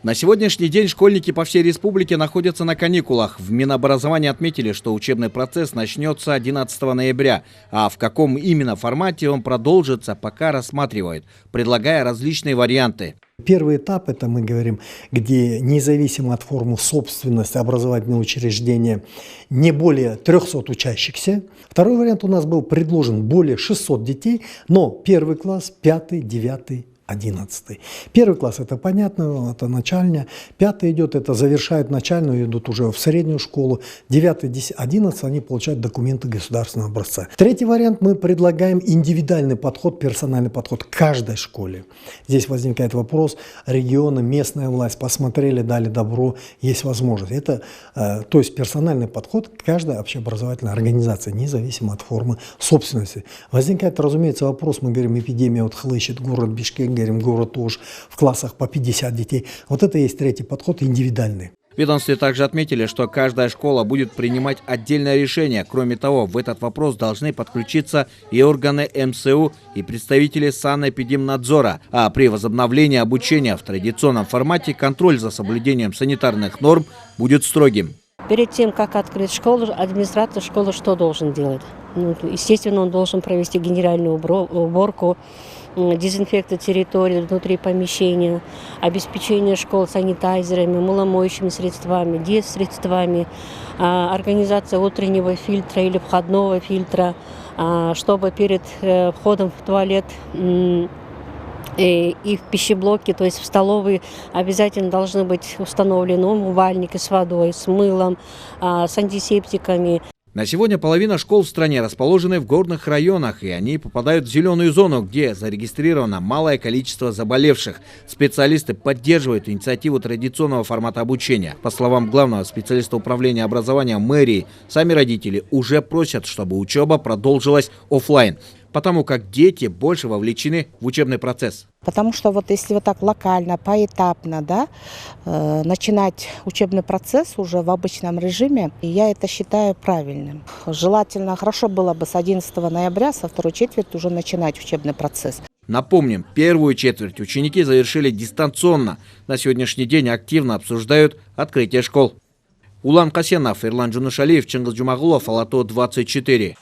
На сегодняшний день школьники по всей республике находятся на каникулах. В Минобразования отметили, что учебный процесс начнется 11 ноября, а в каком именно формате он продолжится, пока рассматривают, предлагая различные варианты. Первый этап, это мы говорим, где независимо от формы собственности образовательного учреждения не более 300 учащихся. Второй вариант у нас был предложен более 600 детей, но первый класс, 5, 9, 11. Первый класс это понятно, это начальная. 5 идет, это завершают начальную, идут уже в среднюю школу. 9, 10, 11 они получают документы государственного образца. Третий вариант мы предлагаем индивидуальный подход, персональный подход к каждой школе. Здесь возникает вопрос, регионы, местная власть посмотрели, дали добро, есть возможность. Это, то есть персональный подход к каждой общеобразовательной организации, независимо от формы собственности. Возникает, разумеется, вопрос, мы говорим, эпидемия вот хлыщет, город Бишкек, говорим, город Ош, в классах по 50 детей. Вот это и есть третий подход, индивидуальный. В ведомстве также отметили, что каждая школа будет принимать отдельное решение. Кроме того, в этот вопрос должны подключиться и органы МСУ, и представители санэпидемнадзора. А при возобновлении обучения в традиционном формате контроль за соблюдением санитарных норм будет строгим. Перед тем, как открыть школу, администратор школы что должен делать? Естественно, он должен провести генеральную уборку, дезинфекцию территории внутри помещения, обеспечение школ санитайзерами, маломоющими средствами, дезсредствами, организация утреннего фильтра или входного фильтра, чтобы перед входом в туалет и в пищеблоке, то есть в столовой, обязательно должны быть установлены умывальники с водой, с мылом, с антисептиками. На сегодня половина школ в стране расположены в горных районах, и они попадают в зеленую зону, где зарегистрировано малое количество заболевших. Специалисты поддерживают инициативу традиционного формата обучения. По словам главного специалиста управления образования мэрии, сами родители уже просят, чтобы учеба продолжилась офлайн, потому как дети больше вовлечены в учебный процесс. Потому что вот если вот так локально, поэтапно, да, начинать учебный процесс уже в обычном режиме, я это считаю правильным. Желательно, хорошо было бы с 11 ноября, со второй четверти уже начинать учебный процесс. Напомним, первую четверть ученики завершили дистанционно. На сегодняшний день активно обсуждают открытие школ. Улан Касенов, Ирлан Джунушалиев, Чингис Джумагулов, Алато 24.